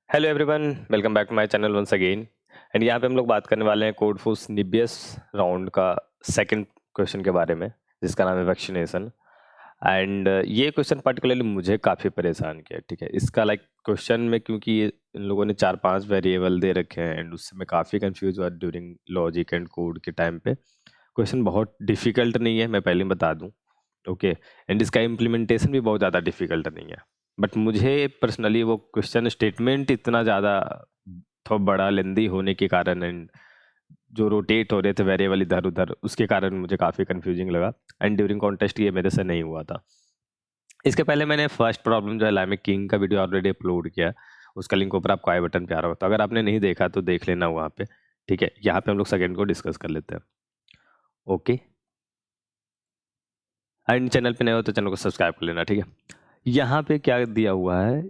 Hello everyone, welcome back to my channel once again. And यहाँ पे हम लोग बात करने वाले हैं कोडफूस निबियस राउंड का सेकंड क्वेश्चन के बारे में, जिसका नाम है वैक्सीनेशन। एंड ये क्वेश्चन पर्टिकुलरली मुझे काफ़ी परेशान किया। ठीक है, इसका क्वेश्चन में, क्योंकि इन लोगों ने 4-5 वेरिएबल दे रखे हैं एंड उससे मैं काफ़ी कंफ्यूज हुआ ड्यूरिंग लॉजिक एंड कोड के टाइम पे। क्वेश्चन बहुत डिफिकल्ट नहीं है, मैं पहले ही बता दूँ। ओके, एंड इसका इम्प्लीमेंटेशन भी बहुत ज़्यादा डिफिकल्ट नहीं है। बट मुझे पर्सनली वो क्वेश्चन स्टेटमेंट इतना ज़्यादा थोड़ा बड़ा लेंदी होने के कारण एंड जो रोटेट हो रहे थे वेरिएबल इधर उधर, उसके कारण मुझे काफ़ी कंफ्यूजिंग लगा। एंड ड्यूरिंग कॉन्टेस्ट ये मेरे से नहीं हुआ था। इसके पहले मैंने फर्स्ट प्रॉब्लम जो है लाइमिक किंग का वीडियो ऑलरेडी अपलोड किया। उसका लिंक ऊपर आपको आई बटन पे आ रहा होता है, अगर आपने नहीं देखा तो देख लेना वहाँ पे। ठीक है, यहाँ पे हम लोग सेकेंड को डिस्कस कर लेते हैं। ओके, एंड चैनल पे नए हो तो चैनल को सब्सक्राइब कर लेना। ठीक है, यहाँ पे क्या दिया हुआ है,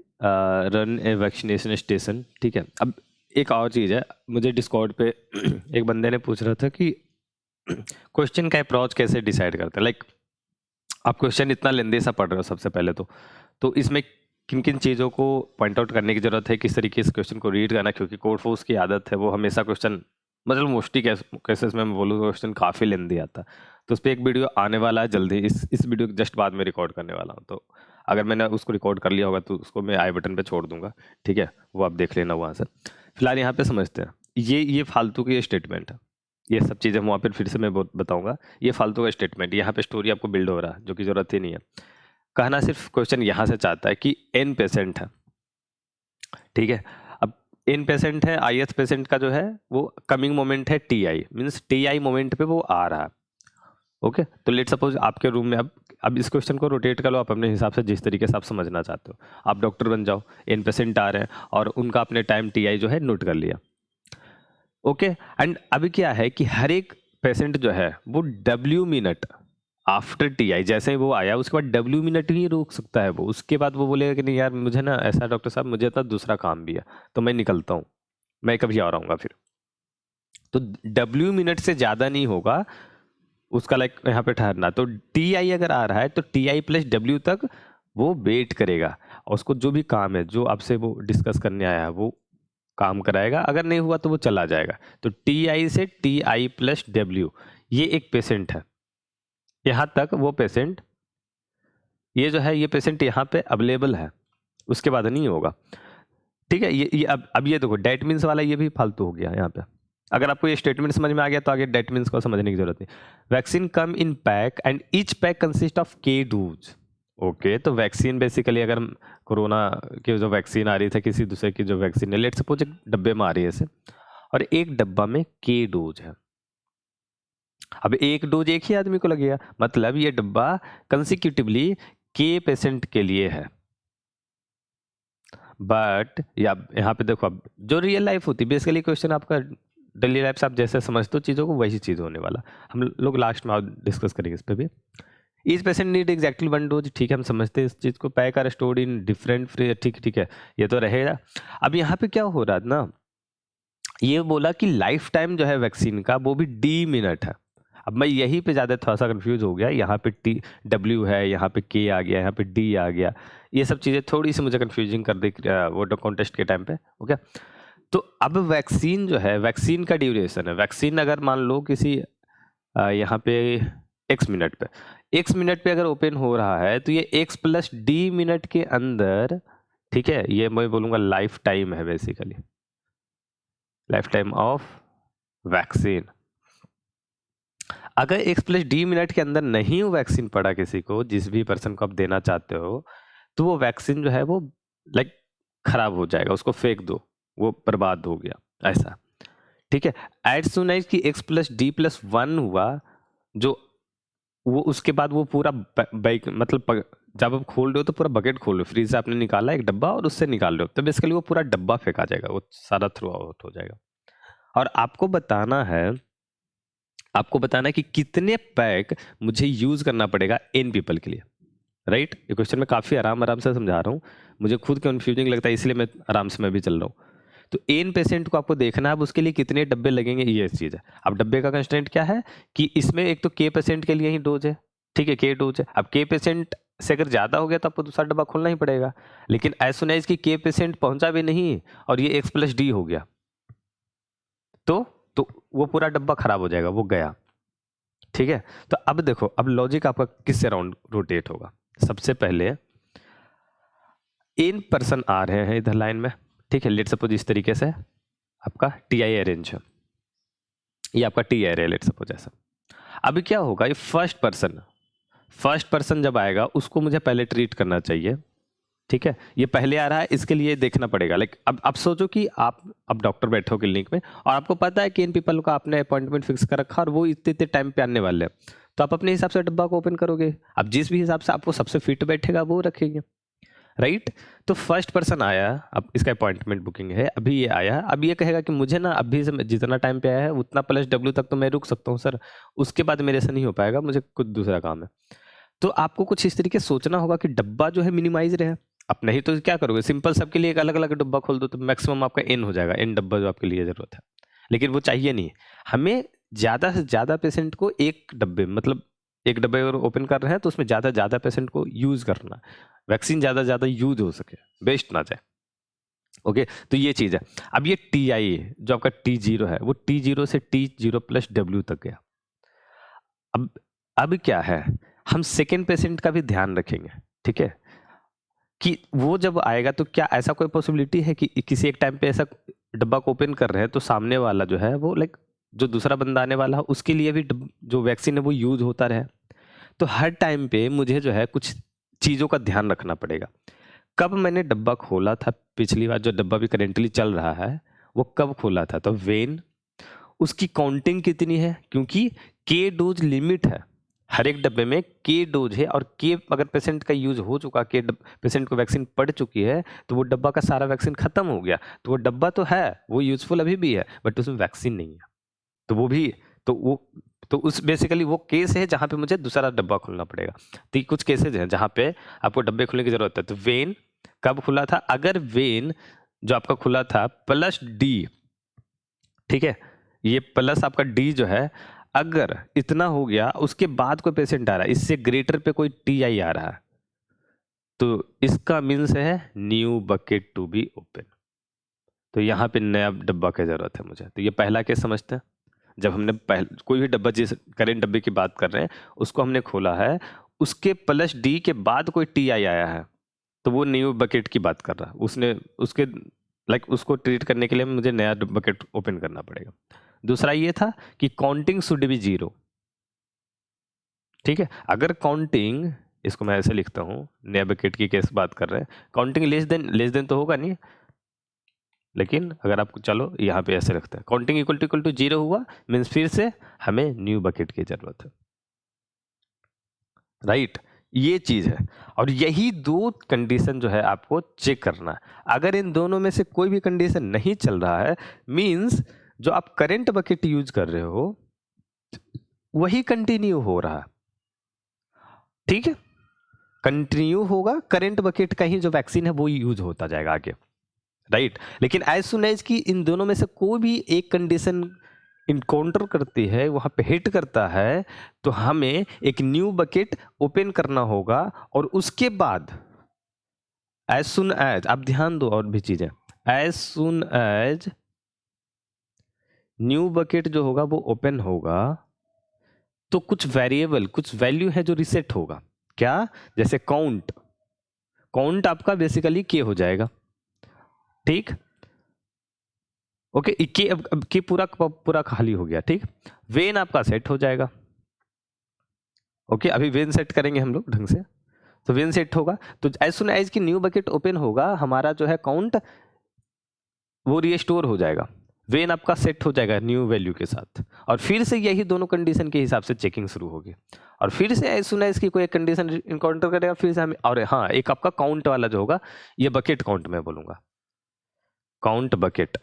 रन ए वैक्सीनेशन स्टेशन। ठीक है, अब एक और चीज़ है, मुझे डिस्कॉर्ड पे एक बंदे ने पूछ रहा था कि क्वेश्चन का अप्रोच कैसे डिसाइड करते हैं। आप क्वेश्चन इतना लेंदी सा पढ़ रहे हो, सबसे पहले तो इसमें किन किन चीज़ों को पॉइंट आउट करने की ज़रूरत है, किस तरीके से क्वेश्चन को रीड करना, क्योंकि कोडफोर्स की आदत है वो हमेशा क्वेश्चन, मतलब मोस्टली केसेस में मैं बोलूँ क्वेश्चन काफ़ी लेंदी आता है। तो उस पर एक वीडियो आने वाला है जल्दी, इस वीडियो के जस्ट बाद में रिकॉर्ड करने वाला हूँ। तो अगर मैंने उसको रिकॉर्ड कर लिया होगा तो उसको मैं आई बटन पे छोड़ दूंगा। ठीक है, वो आप देख लेना वहाँ से। फिलहाल यहाँ पे समझते हैं, ये फालतू की स्टेटमेंट है। ये सब चीज़ें वहाँ पर फिर से मैं बताऊंगा। ये फालतू का स्टेटमेंट, यहाँ पे स्टोरी आपको बिल्ड हो रहा है जो कि ज़रूरत ही नहीं है। कहना सिर्फ क्वेश्चन यहाँ से चाहता है कि एन पेशेंट है। ठीक है, अब एन पेशेंट है, आई एथ पेशेंट का जो है वो कमिंग मोमेंट है T I, means T I moment पे वो आ रहा है। ओके, तो लेट सपोज आपके रूम में, अब इस क्वेश्चन को रोटेट कर लो आप अपने हिसाब से, जिस तरीके से आप समझना चाहते हो। आप डॉक्टर बन जाओ, एन पेशेंट आ रहे हैं और उनका अपने टाइम टी आई जो है नोट कर लिया। ओके, एंड अभी क्या है कि हर एक पेशेंट जो है वो W minute after T I, जैसे ही वो आया उसके बाद डब्ल्यू मिनट ही रोक सकता है वो। उसके बाद वो बोलेगा कि नहीं यार, मुझे ना ऐसा डॉक्टर साहब, मुझे तो दूसरा काम भी है, तो मैं निकलता हूँ, मैं कभी और आऊँगा फिर। तो डब्ल्यू मिनट से ज़्यादा नहीं होगा उसका यहाँ पे ठहरना। तो टी आई अगर आ रहा है तो टी आई प्लस डब्ल्यू तक वो वेट करेगा और उसको जो भी काम है, जो आपसे वो डिस्कस करने आया है, वो काम कराएगा। अगर नहीं हुआ तो वो चला जाएगा। तो टी आई से टी आई प्लस डब्ल्यू, ये एक पेशेंट है। यहाँ तक वो पेशेंट, ये जो है ये पेशेंट यहाँ पे अवेलेबल है, उसके बाद नहीं होगा। ठीक है, ये अब ये देखो, डेट मीन्स वाला ये भी फालतू हो गया यहाँ पे। अगर आपको ये स्टेटमेंट समझ में आ गया तो आगे डेट मीन्स को समझने की जरूरत नहीं। Vaccine come in pack and each pack consist of के डोज। ओके, तो वैक्सीन बेसिकली, अगर कोरोना की जो वैक्सीन आ रही थी, किसी दूसरे की जो वैक्सीन है, लेट सपोज एक डब्बे में आ रही है ऐसे, और एक डब्बा में के डोज है। अब एक डोज एक ही आदमी को लगेगा, मतलब ये डब्बा कंसिक्यूटिवली के पेशेंट के लिए है। बट यहाँ पे देखो, अब जो रियल लाइफ होती है, बेसिकली क्वेश्चन आपका डेली लाइफ से आप जैसे समझते हो चीज़ों को, वही चीज़ होने वाला। हम लोग लास्ट में डिस्कस करेंगे इस पे भी। Each patient need exactly 1 dose. ठीक है, हम समझते हैं इस चीज़ को। Pack are stored in different free, ठीक है, ये तो रहेगा। अब यहाँ पे क्या हो रहा है ना, ये बोला कि लाइफ टाइम जो है वैक्सीन का वो भी डी मिनट है। अब मैं यहीं पे ज़्यादा थोड़ा सा कंफ्यूज हो गया। यहाँ पे टी डब्ल्यू है, यहाँ पे के आ गया, यहाँ पे डी आ गया। ये सब चीज़ें थोड़ी सी मुझे कंफ्यूजिंग कर दी वो कॉन्टेस्ट के टाइम पे। ओके, तो अब वैक्सीन जो है, वैक्सीन का ड्यूरेशन है। वैक्सीन अगर मान लो किसी यहाँ पे एक्स मिनट पे अगर ओपन हो रहा है, तो ये एक्स प्लस डी मिनट के अंदर, ठीक है, ये मैं बोलूँगा लाइफ टाइम है, basically life time of vaccine. अगर एक्स प्लस डी मिनट के अंदर नहीं वो वैक्सीन पड़ा किसी को, जिस भी पर्सन को आप देना चाहते हो, तो वो वैक्सीन जो है वो लाइक खराब हो जाएगा, उसको फेंक दो, वो बर्बाद हो गया, ऐसा। ठीक है, एज सुन एज कि एक्स प्लस डी प्लस 1 हुआ, जो वो उसके बाद वो पूरा बैग, मतलब जब आप खोल रहे हो तो पूरा बकेट खोल रहे हो, फ्रीज से आपने निकाला एक डब्बा और उससे निकाल रहे हो, तो बेसिकली वो पूरा डब्बा फेंका जाएगा, वो सारा थ्रू आउट हो जाएगा। और आपको बताना है कि कितने पैक मुझे यूज करना पड़ेगा इन पीपल के लिए। राइट, ये क्वेश्चन मैं काफी आराम से समझा रहा हूँ, मुझे खुद कंफ्यूजिंग लगता है, इसलिए मैं आराम से मैं भी चल रहा हूँ। तो एन पेशेंट को आपको देखना है, अब उसके लिए कितने डब्बे लगेंगे, ये चीज़ है। अब डब्बे का कंस्टेंट क्या है कि इसमें एक तो के पेशेंट के लिए ही डोज है। ठीक है, के डोज है। अब के पेशेंट से अगर ज़्यादा हो गया तो आपको दूसरा डब्बा खोलना ही पड़ेगा। लेकिन एज सुन एज कि के पेशेंट पहुंचा भी नहीं और ये X+D हो गया तो वो पूरा डब्बा खराब हो जाएगा, वो गया। ठीक है, तो अब देखो, अब लॉजिक आपका किससे राउंड रोटेट होगा। सबसे पहले इन पर्सन आ रहे हैं इधर लाइन में, ठीक है, लेट सपोज इस तरीके से आपका TI अरेंज है, ये आपका TI है लेट सपोज ऐसा। अभी क्या होगा, ये फर्स्ट पर्सन जब आएगा उसको मुझे पहले ट्रीट करना चाहिए, ठीक है। ये पहले आ रहा है, इसके लिए देखना पड़ेगा। लाइक अब सोचो कि आप अब डॉक्टर बैठे हो क्लिनिक में और आपको पता है कि इन पीपल का आपने अपॉइंटमेंट फिक्स कर रखा और वो इतने इतने टाइम पे आने वाले हैं, तो आप अपने हिसाब से डब्बा को ओपन करोगे। अब जिस भी हिसाब से आपको सबसे फिट बैठेगा वो रखेंगे, राइट। तो फर्स्ट पर्सन आया, अब इसका अपॉइंटमेंट बुकिंग है, अभी ये आया, अब ये कहेगा कि मुझे ना अभी से जितना टाइम पे आया है उतना +W तक तो मैं रुक सकता हूँ सर, उसके बाद मेरे से नहीं हो पाएगा, मुझे कुछ दूसरा काम है। तो आपको कुछ इस तरीके सोचना होगा कि डब्बा जो है मिनिमाइज रहे। अब नहीं तो क्या करोगे, सिंपल सबके लिए एक अलग अलग डब्बा खोल दो तो मैक्सिमम आपका N हो जाएगा, N डब्बा जो आपके लिए जरूरत है। लेकिन वो चाहिए नहीं, हमें ज़्यादा से ज़्यादा पेशेंट को एक डब्बे, मतलब एक डब्बे अगर ओपन कर रहे हैं तो उसमें ज़्यादा पेशेंट को यूज़ करना, वैक्सीन ज़्यादा यूज हो सके, वेस्ट ना जाए। ओके, तो ये चीज़ है। अब ये TI जो आपका T0 है वो T0 से T0+W तक गया। अब क्या है, हम सेकेंड पेशेंट का भी ध्यान रखेंगे, ठीक है, कि वो जब आएगा तो क्या ऐसा कोई पॉसिबिलिटी है कि किसी एक टाइम पे ऐसा डब्बा को ओपन कर रहे हैं तो सामने वाला जो है वो लाइक जो दूसरा बंदा आने वाला है उसके लिए भी जो वैक्सीन है वो यूज होता रहे। तो हर टाइम पे मुझे जो है कुछ चीज़ों का ध्यान रखना पड़ेगा। कब मैंने डब्बा खोला था, पिछली बार जो डब्बा भी करेंटली चल रहा है वो कब खोला था, तो वेन, उसकी काउंटिंग कितनी है, क्योंकि के डोज लिमिट है, हर एक डब्बे में के डोज है और के अगर पेशेंट का यूज हो चुका, के पेशेंट को वैक्सीन पड़ चुकी है तो वो डब्बा का सारा वैक्सीन खत्म हो गया। तो वो डब्बा तो है, वो यूजफुल अभी भी है, बट उसमें वैक्सीन नहीं है। तो वो भी तो उस बेसिकली वो केस है जहाँ पे मुझे दूसरा डब्बा खोलना पड़ेगा। तो ये कुछ केसेज हैं जहाँ पे आपको डब्बे खोलने की जरूरत है। तो वेन कब खुला था, अगर वेन जो आपका खुला था +D, ठीक है, ये प्लस आपका D जो है, अगर इतना हो गया उसके बाद कोई पेशेंट आ रहा है, इससे ग्रेटर पे कोई TI आ रहा है, तो इसका मीन्स है new bucket to be open. तो यहाँ पे नया डब्बा की जरूरत है मुझे। तो ये पहला केस समझते हैं, जब हमने कोई भी डब्बा, जिस करेंट डब्बे की बात कर रहे हैं उसको हमने खोला है, उसके +D के बाद कोई TI आया है तो वो न्यू बकेट की बात कर रहा है, उसने उसके लाइक उसको ट्रीट करने के लिए मुझे नया बकेट ओपन करना पड़ेगा। दूसरा ये था कि काउंटिंग शुड बी 0, ठीक है। अगर काउंटिंग, इसको मैं ऐसे लिखता हूँ, नया बकेट की केस बात कर रहे हैं, काउंटिंग लेस देन तो होगा नहीं, लेकिन अगर आप चलो यहाँ पे ऐसे रखते हैं, काउंटिंग इक्वल टू 0 हुआ मीन्स फिर से हमें न्यू बकेट की जरूरत है, राइट। ये चीज है और यही दो कंडीशन जो है आपको चेक करना है। अगर इन दोनों में से कोई भी कंडीशन नहीं चल रहा है, मीन्स जो आप करंट बकेट यूज कर रहे हो वही कंटिन्यू हो रहा है, ठीक है, कंटिन्यू होगा, करंट बकेट का ही जो वैक्सीन है वो यूज होता जाएगा आगे, राइट। लेकिन एज सुन एज की इन दोनों में से कोई भी एक कंडीशन इनकाउंटर करती है, वहां पे हिट करता है, तो हमें एक न्यू बकेट ओपन करना होगा। और उसके बाद एज सुन एज, आप ध्यान दो और भी चीजें, as soon as new bucket जो होगा वो ओपन होगा तो कुछ वेरिएबल, कुछ वैल्यू है जो रिसेट होगा। क्या, जैसे काउंट आपका बेसिकली के हो जाएगा, ठीक, ओके, के अब के पूरा खाली हो गया, ठीक। वेन आपका सेट हो जाएगा, ओके, अभी वेन सेट करेंगे हम लोग ढंग से। तो वेन सेट होगा तो एज सुन एज की न्यू बकेट ओपन होगा, हमारा जो है काउंट वो रिस्टोर हो जाएगा, वेन आपका सेट हो जाएगा न्यू वैल्यू के साथ, और फिर से यही दोनों कंडीशन के हिसाब से चेकिंग शुरू होगी। और फिर से एज सुन एज की कोई एक कंडीशन इनकाउंटर करेगा, फिर से हमें, और हाँ, एक आपका काउंट वाला जो होगा, ये बकेट काउंट में बोलूंगा, काउंट बकेट,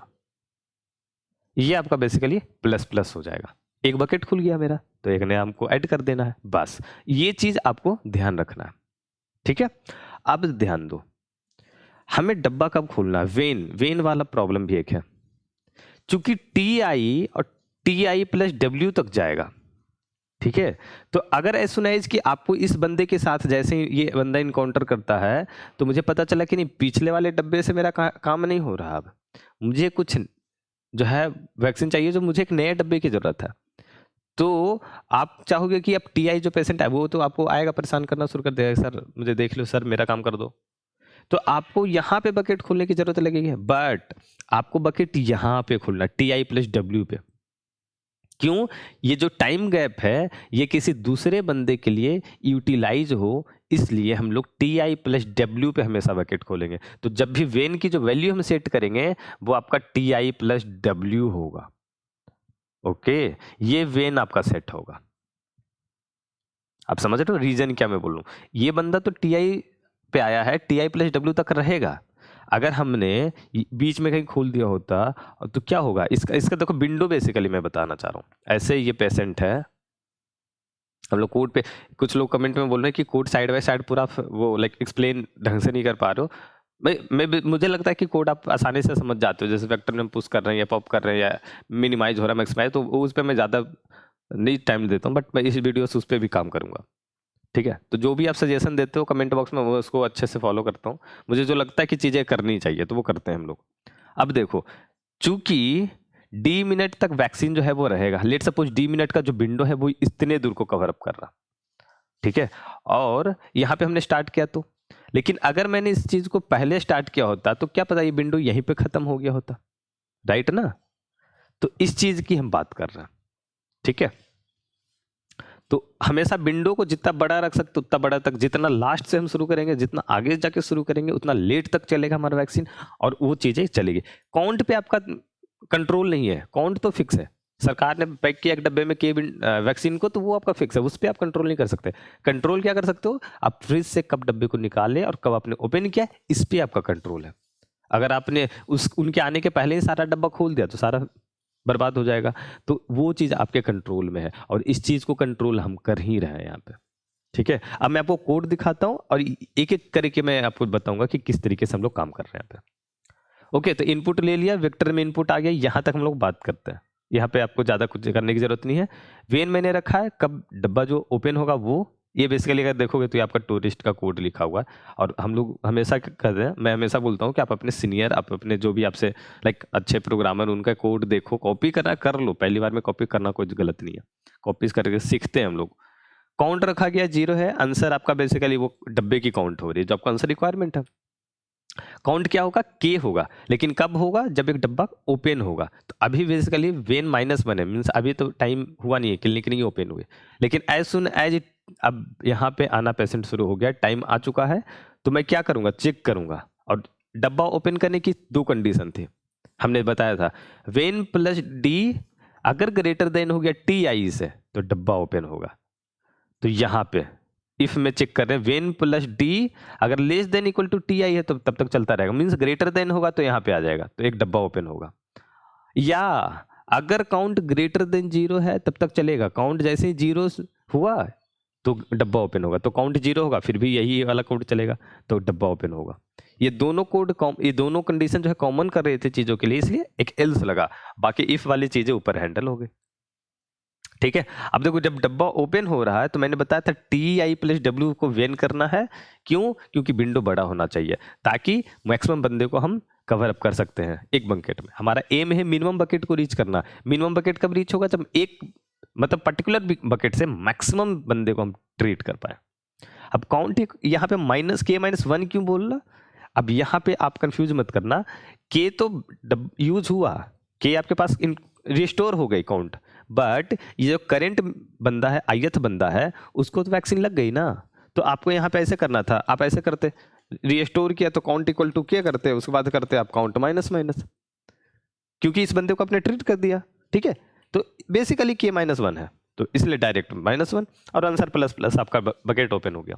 ये आपका बेसिकली ++ हो जाएगा। एक बकेट खुल गया मेरा तो एक नया हमको ऐड कर देना है, बस ये चीज आपको ध्यान रखना है, ठीक है। अब ध्यान दो, हमें डब्बा कब खोलना है, वेन वाला प्रॉब्लम भी एक है, क्योंकि TI और TI+W तक जाएगा, ठीक है। तो अगर एज सुन एज कि आपको इस बंदे के साथ जैसे ही ये बंदा इनकाउंटर करता है तो मुझे पता चला कि नहीं पिछले वाले डब्बे से मेरा काम नहीं हो रहा, अब मुझे कुछ जो है वैक्सीन चाहिए, जो मुझे एक नए डब्बे की जरूरत है। तो आप चाहोगे कि अब टीआई जो पेशेंट है वो तो आपको आएगा परेशान करना शुरू कर देगा, सर मुझे देख लो, सर मेरा काम कर दो। तो आपको यहाँ पे बकेट खोलने की जरूरत लगेगी, बट आपको बकेट यहाँ पे खोलना टीआई प्लस डब्ल्यू पे। क्यों? ये जो टाइम गैप है ये किसी दूसरे बंदे के लिए यूटिलाइज हो, इसलिए हम लोग टी आई प्लस डब्ल्यू पे हमेशा बकेट खोलेंगे। तो जब भी वेन की जो वैल्यू हम सेट करेंगे वो आपका टी आई प्लस डब्ल्यू होगा। ओके, ये वेन आपका सेट होगा। आप समझ रहे हो रीजन क्या मैं बोल रहा हूं? ये बंदा तो टी आई पे आया है, टी आई प्लस डब्ल्यू तक रहेगा। अगर हमने बीच में कहीं खोल दिया होता तो क्या होगा? इसका देखो विंडो बेसिकली मैं बताना चाह रहा हूँ। ऐसे ये पेशेंट है, हम लोग कोड पे, कुछ लोग कमेंट में बोल रहे हैं कि कोड साइड बाय साइड पूरा वो लाइक एक्सप्लेन ढंग से नहीं कर पा रहे हो। मुझे लगता है कि कोड आप आसानी से समझ जाते हो, जैसे वेक्टर में हम पुश कर रहे हैं या पॉप कर रहे हैं या मिनिमाइज हो रहा है मैक्सिमाइज, तो उस पर मैं ज़्यादा नहीं टाइम देता हूँ, बट मैं इस वीडियो से उस पर भी काम करूँगा। ठीक है, तो जो भी आप सजेशन देते हो कमेंट बॉक्स में वो उसको अच्छे से फॉलो करता हूँ। मुझे जो लगता है कि चीज़ें करनी चाहिए तो वो करते हैं हम लोग। अब देखो, चूंकि डी मिनट तक वैक्सीन जो है वो रहेगा, लेट सपोज डी मिनट का जो विंडो है वो इतने दूर को कवर अप कर रहा, ठीक है, और यहाँ पे हमने स्टार्ट किया तो, लेकिन अगर मैंने इस चीज को पहले स्टार्ट किया होता तो क्या पता ये विंडो यहीं पे खत्म हो गया होता, राइट ना? तो इस चीज की हम बात कर रहे हैं, ठीक है। तो हमेशा विंडो को जितना बड़ा रख सकते उतना बड़ा तक, जितना लास्ट से हम शुरू करेंगे, जितना आगे जाके शुरू करेंगे उतना लेट तक चलेगा हमारा वैक्सीन, और वो चीजें चलेगी। काउंट पे आपका कंट्रोल नहीं है, काउंट तो फिक्स है, सरकार ने पैक किया एक डब्बे में के वैक्सीन को, तो वो आपका फिक्स है, उस पर आप कंट्रोल नहीं कर सकते। कंट्रोल क्या कर सकते हो? आप फ्रिज से कब डब्बे को निकाले और कब आपने ओपन किया, इस पर आपका कंट्रोल है। अगर आपने उनके आने के पहले ही सारा डब्बा खोल दिया तो सारा बर्बाद हो जाएगा। तो वो चीज़ आपके कंट्रोल में है, और इस चीज़ को कंट्रोल हम कर ही रहे हैं यहाँ पे, ठीक है। अब मैं आपको कोड दिखाता हूँ और एक एक करके मैं आपको बताऊंगा कि किस तरीके से हम लोग काम कर रहे हैं यहाँ पे। ओके, तो इनपुट ले लिया, वेक्टर में इनपुट आ गया, यहाँ तक हम लोग बात करते हैं। यहाँ पे आपको ज़्यादा कुछ करने की जरूरत नहीं है। वेन मैंने रखा है, कब डब्बा जो ओपन होगा वो, ये बेसिकली अगर देखोगे तो ये आपका टूरिस्ट का कोड लिखा हुआ है। और हम लोग हमेशा कर रहे हैं, मैं हमेशा बोलता हूँ कि आप अपने सीनियर, आप अपने जो भी आपसे लाइक अच्छे प्रोग्रामर, उनका कोड देखो, कॉपी करना कर लो, पहली बार में कॉपी करना कोई गलत नहीं है, कॉपी करके सीखते हैं हम लोग। काउंट रखा गया 0 है, आंसर आपका बेसिकली वो डब्बे की काउंट हो रही है जो आपका आंसर रिक्वायरमेंट है। काउंट क्या होगा? के होगा, लेकिन कब होगा? जब एक डब्बा ओपन होगा। तो अभी बेसिकली वेन -1 है, मीन्स अभी तो टाइम हुआ नहीं है, क्लिनिक नहीं ओपन हुए, लेकिन एज सुन एज इट अब यहाँ पे आना पेशेंट शुरू हो गया, टाइम आ चुका है, तो मैं क्या करूँगा? चेक करूँगा। और डब्बा ओपन करने की 2 कंडीशन थी, हमने बताया था, वेन प्लस डी अगर ग्रेटर देन हो गया टी आई से तो डब्बा ओपन होगा। तो यहाँ पे इफ में चेक कर रहे हैं, वेन प्लस डी अगर less than equal to T I है तो तब तक चलता रहेगा, मीन्स ग्रेटर देन होगा तो यहाँ पे आ जाएगा, तो एक डब्बा ओपन होगा। या अगर काउंट ग्रेटर देन 0 है तब तक चलेगा, काउंट जैसे ही 0 हुआ तो डब्बा ओपन होगा, तो काउंट 0 होगा फिर भी यही वाला कोड चलेगा, तो डब्बा ओपन होगा। ये दोनों कोड, ये दोनों कंडीशन जो है कॉमन कर रहे थे चीजों के लिए, इसलिए एक एल्स लगा, बाकी इफ वाली चीजें ऊपर हैंडल हो गई, ठीक है। अब देखो, जब डब्बा ओपन हो रहा है तो मैंने बताया था टी आई प्लस डब्ल्यू को वेन करना है, क्यों? क्योंकि विंडो बड़ा होना चाहिए ताकि मैक्सिमम बंदे को हम कवर अप कर सकते हैं एक बकेट में। हमारा एम है मिनिमम बकेट को रीच करना। मिनिमम बकेट कब रीच होगा? जब एक मतलब पर्टिकुलर बकेट से मैक्सिमम बंदे को हम ट्रीट कर पाए। अब काउंट यहाँ पे -k-1 क्यों बोल रहा? अब यहाँ पे आप कंफ्यूज मत करना, के तो यूज हुआ, के आपके पास रिस्टोर हो गई काउंट, बट ये जो करंट बंदा है, आयत बंदा है, उसको तो वैक्सीन लग गई ना। तो आपको यहाँ पे ऐसे करना था, आप ऐसे करते, रिस्टोर किया तो काउंट इक्वल टू क्या करते, उसके बाद करते आप काउंट माइनस, क्योंकि इस बंदे को आपने ट्रीट कर दिया, ठीक है। तो बेसिकली k-1 है, तो इसलिए डायरेक्ट -1 और आंसर प्लस आपका बकेट ओपन हो गया।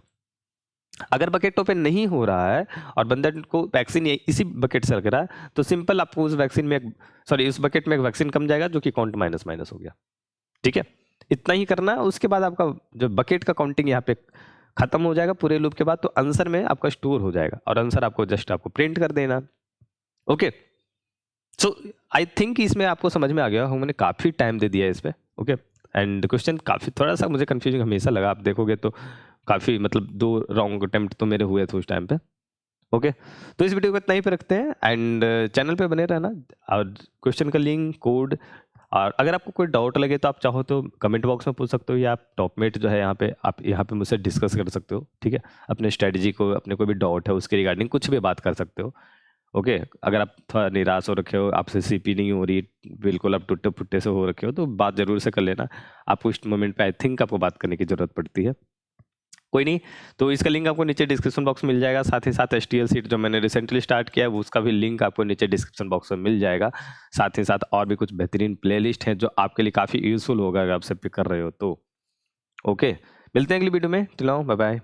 अगर बकेट ओपन नहीं हो रहा है और बंदे को वैक्सीन इसी बकेट से लग रहा है, तो सिंपल आपको उस वैक्सीन में उस बकेट में एक वैक्सीन कम जाएगा जो कि काउंट माइनस हो गया, ठीक है। इतना ही करना है, उसके बाद आपका जो बकेट का काउंटिंग यहाँ पे खत्म हो जाएगा पूरे लूप के बाद, तो आंसर में आपका स्टोर हो जाएगा और आंसर आपको जस्ट आपको प्रिंट कर देना। ओके, सो आई थिंक इसमें आपको समझ में आ गया, हमने काफी टाइम दे दिया इस पे। ओके, एंड क्वेश्चन काफ़ी थोड़ा सा मुझे कन्फ्यूजिंग हमेशा लगा, आप देखोगे तो काफ़ी मतलब 2 रॉन्ग अटेम्प्ट तो मेरे हुए थे उस टाइम पे। ओके, तो इस वीडियो को इतना ही पे रखते हैं एंड चैनल पे बने रहना और क्वेश्चन का लिंक, कोड, और अगर आपको कोई डाउट लगे तो आप चाहो तो कमेंट बॉक्स में पूछ सकते हो, या आप टॉपमेट जो है यहाँ पे, आप यहाँ पे मुझसे डिस्कस कर सकते हो, ठीक है। अपने स्ट्रेटजी को, अपने कोई भी डाउट है उसके रिगार्डिंग कुछ भी बात कर सकते हो। ओके, अगर आप थोड़ा निराश हो रखे हो, आपसे सीपी नहीं हो रही, बिल्कुल आप टुट्टे फुट्टे से हो रखे हो, तो बात ज़रूर से कर लेना। आपको इस मोमेंट पे आई थिंक आपको बात करने की ज़रूरत पड़ती है। कोई नहीं, तो इसका लिंक आपको नीचे डिस्क्रिप्शन बॉक्स में मिल जाएगा। साथ ही साथ एचटीएल सीट जो मैंने रिसेंटली स्टार्ट किया है उसका भी लिंक आपको नीचे डिस्क्रिप्शन बॉक्स में मिल जाएगा। साथ ही साथ और भी कुछ बेहतरीन प्लेलिस्ट हैं जो आपके लिए काफ़ी यूजफुल होगा अगर आप सब पे कर रहे हो तो। ओके, मिलते हैं अगली वीडियो में। Till now, bye bye.